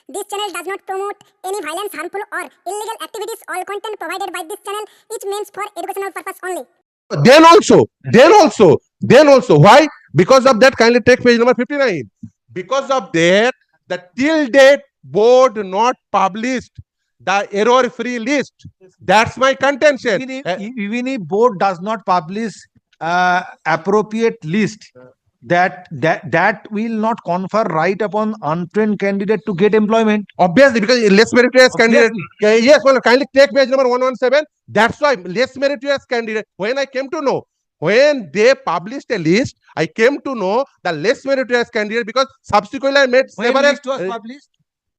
This channel does not promote any violence, harmful or illegal activities. All content provided by this channel is meant for educational purpose only. Then also, why? Because of that, kindly take page number 59. Because of that, the till date board not published the error-free list. That's my contention. Even if board does not publish appropriate list, that will not confer right upon untrained candidate to get employment. Obviously, because less meritorious candidate. Yes, well, kindly take page number 117. That's why less meritorious candidate. When I came to know, when they published a list, I came to know the less meritorious candidate, because subsequently I made When several list was published?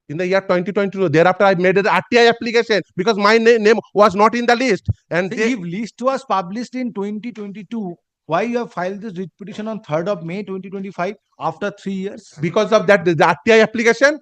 in the year 2022. Thereafter, I made an RTI application because my name was not in the list. And they, If list was published in 2022, why you have filed this writ petition on 3rd of May 2025 after 3 years? because of that, the RTI application,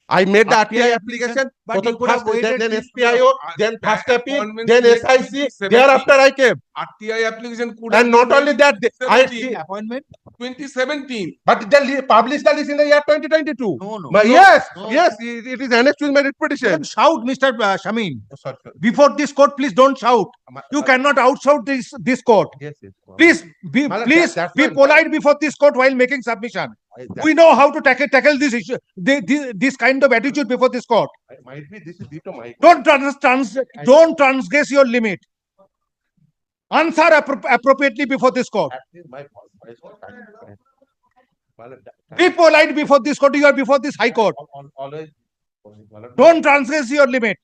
I made the RTI RTI application. but you could have waited then till- SPIO, then first appeal, appointment then made SIC. 2017. Thereafter, I came. RTI application could And not only that, I 2017. Appointment? 2017. but they published the list in the year 2022. No. But No, yes, no. yes, it is annexed with my writ petition. Don't shout, Mr. Shamin. Oh, sorry, sorry. Before this court, please don't shout. You cannot outshout this court. Yes. Please be Madam, that's be not- polite before this court while making submission. That We know how to tackle this issue, this kind of attitude before this court. might be this is due to my. Don't transgress your limit. Answer appropriately before this court. That is my fault. Madam, Be polite before this court. You are before this high court. always. Don't transgress your limit.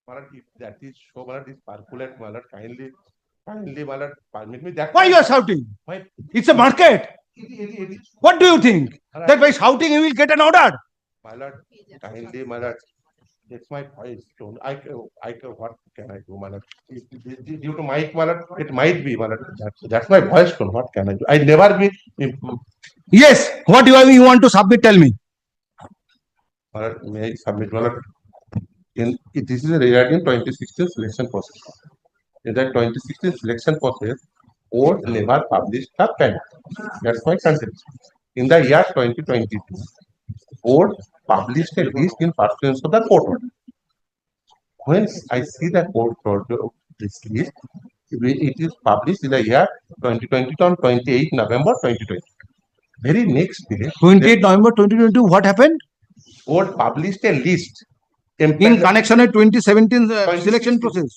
Malad, if that is so, Malad, this percolate, Malad, kindly, Malad, permit me that. Why you are shouting? Why? It's a market. It is. What do you think? That by shouting you will get an order? Malad, kindly, Malad, it's my voice tone. What can I do, Malad? Due to mic, Malad, it might be, Malad. That's my voice tone. What can I do? I never be, Yes. What you want to submit? Tell me. Malad, may I submit, Malad? This is regarding 2016 selection process. In that 2016 selection process, board never published the pen. That's my contention. In the year 2022, board published a list in pursuance of the court order. When I see the court order of this list, it is published in the year 2022 on 28 November 2020. Very next day, 28 November 2022. What happened? board published a list In connection with 2017 selection process.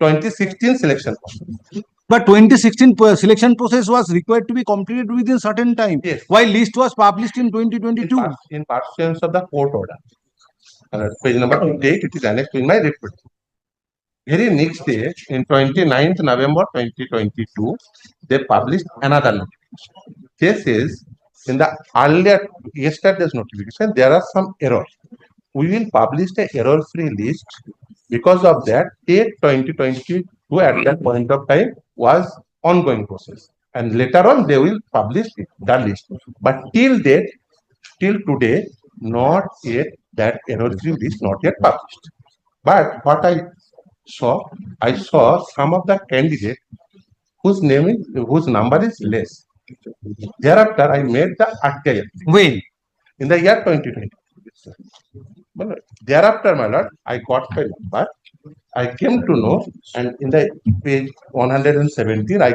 2016 selection process. But 2016 selection process was required to be completed within certain time. Yes. While list was published in 2022. In pursuance of the court order. Page number 28, it is annexed in my report. Very next day, in 29th November 2022, they published another notification. This is in the earlier yesterday's notification, there are some errors. We will publish the error-free list. Because of that, till 2022 at that point of time was ongoing process. And later on, they will publish the list. But till today, not yet that error-free list not yet published. But what I saw some of the candidates whose number is less. Thereafter, I made the RTI When? in the year 2020. Thereafter, my lord, I got the number. I came to know, and in the page 117, I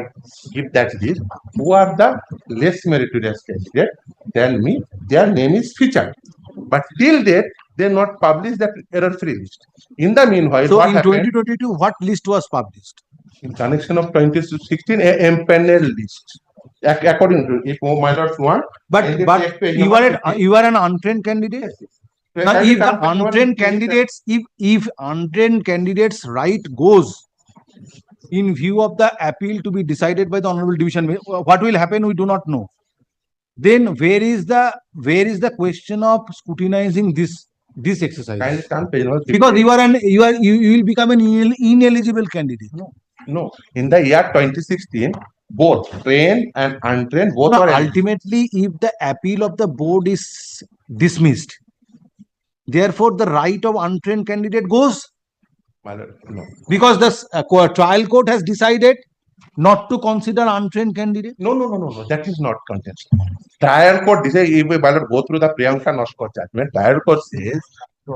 give that list. Who are the less meritorious candidates than me? Their name is featured. But till date, they not published that error-free list. In the meanwhile, So what in happened 2022, what list was published? in connection of 2016, a empanel list. According to if my lord want, But page you number are an untrained candidate. Now, if the untrained candidates, if untrained candidates' right goes in view of the appeal to be decided by the honorable division, what will happen? We do not know. Then where is the question of scrutinizing this exercise? kindly stand page number Because you will become an ineligible candidate. No, in the year 2016, both trained and untrained both Now, are eligible. ultimately, if the appeal of the board is dismissed, therefore the right of untrained candidate goes, My lord, no. because the trial court has decided not to consider untrained candidate? No. That is not contention. Trial court, this is, if we go through the Priyanka Noskar judgment, trial court says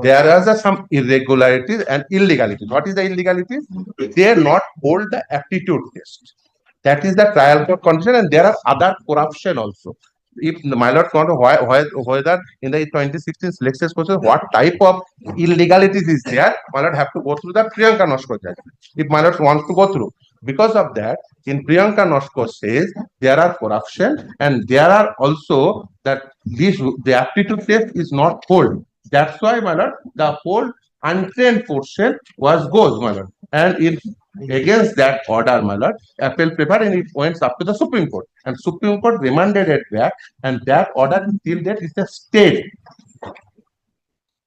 there are some irregularities and illegalities. What is the illegalities? They not hold the aptitude test. That is the trial court condition, and there are other corruption also. If my lord whether in the 2016 selection process what type of illegalities is there, my lord have to go through the Priyanka Noskar judgment. If my lord wants to go through, because of that, in Priyanka Noskar says there are corruption and there are also that the aptitude test is not hold. That's why, my lord, the whole untrained portion goes, my lord. And in against that order, my lord, appeal prepared and it went up to the Supreme Court. And Supreme Court remanded it back, and that order till that is the state.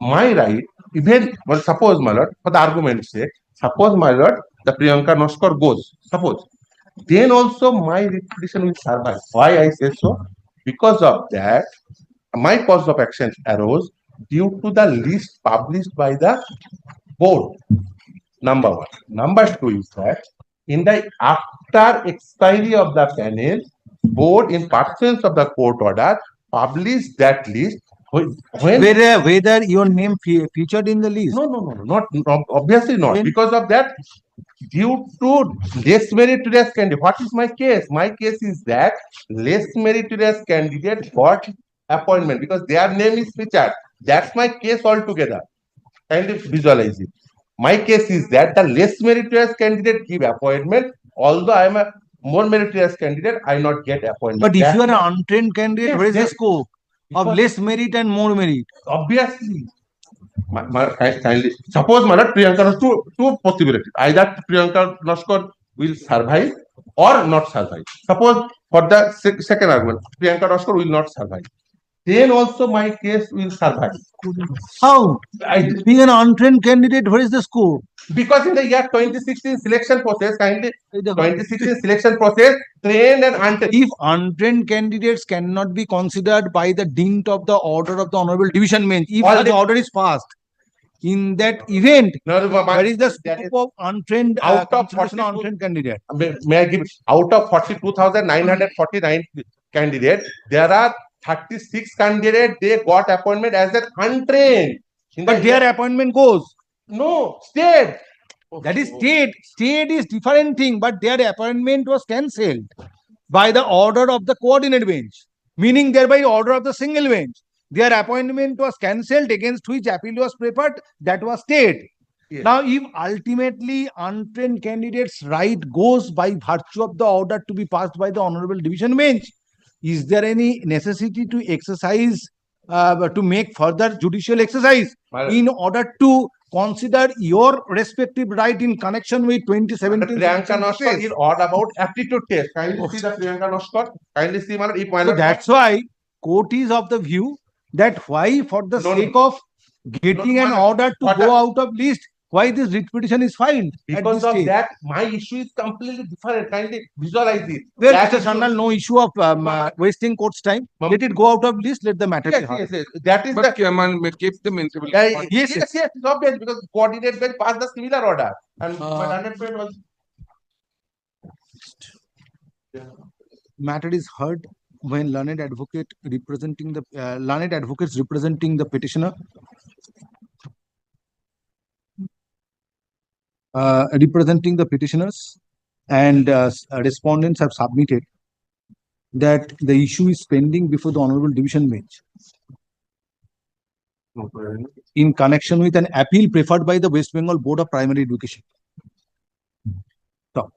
My right, even well, suppose, my lord, for the argument's sake, suppose, my lord, the Priyanka Noskar goes, suppose, then also my petition will survive. Why I say so? Because of that, my cause of action arose due to the list published by the board. Number one. Number two is that in the after expiry of the panel, board in pursuance of the court order published that list when Whether your name featured in the list? not obviously not. When? Because of that, due to less meritorious candidate. What is my case? My case is that less meritorious candidate got appointment because their name is featured. That's my case altogether. Kind of visualize it. My case is that the less meritorious candidate give appointment, although I am a more meritorious candidate, I not get appointment. But if That- you are an untrained candidate, Yes, where is the yes. scope of Because- less merit and more merit? Obviously, kindly suppose, my lord, Priyanka has two possibilities. Either Priyanka Noskar will survive or not survive. Suppose for the second argument, Priyanka Noskar will not survive. Then also my case will survive. How? Being an untrained candidate, where is the scope? Because in the year 2016 selection process, kindly 2016 selection process, trained and untrained. If untrained candidates cannot be considered by the dint of the order of the Honorable Division Bench, if All such the- order is passed, in that event, No, where is the that scope of untrained out of consideration of 42 untrained candidate? may I give out of 42,949 candidates, there are 36 candidates they got appointment as an untrained. But their appointment goes. no state. That is state. State is different thing, but their appointment was cancelled by the order of the coordinate bench, meaning thereby order of the single bench. Their appointment was cancelled against which appeal was preferred, that was state. Yes. Now, if ultimately untrained candidates' right goes by virtue of the order to be passed by the Honorable Division Bench, is there any necessity to exercise, to make further judicial exercise in order to consider your respective right in connection with 2017? Priyanka Noskar is all about aptitude test. Kindly see the Priyanka Noskar. Kindly see, my lord, if my So lord- that's why court is of the view that why for the No, no. sake of getting an order to What go a- out of list, why this writ petition is filed at because this of stage? that, my issue is completely different. Kindly visualize it. Well, That Mr. issue- Sandal, no issue of wasting court's time. Ma'am. Let it go out of list, let the matter be Yes, heard. yes. That is But the man, may keep them in civil. Yeah, court. Yes, yes, it's obvious because coordinate bench passed the similar order and my learned friend was Matter is heard when learned advocate representing the learned advocates representing the petitioner representing the petitioners and respondents have submitted that the issue is pending before the Honorable Division Bench in connection with an appeal preferred by the West Bengal Board of Primary Education. So,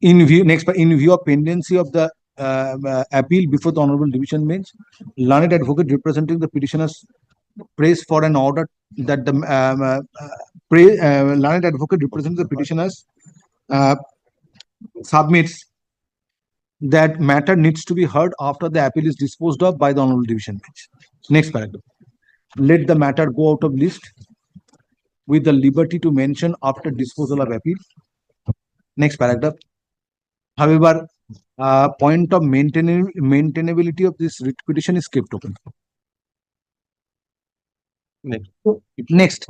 in view of pendency of the appeal before the Honorable Division Bench, learned advocate representing the petitioners prays for an order that the learned advocate representing the petitioners submits that matter needs to be heard after the appeal is disposed of by the Honorable Division Bench. Next paragraph. Let the matter go out of list with the liberty to mention after disposal of appeal. Next paragraph. However, point of maintainability of this writ petition is kept open. next. Next.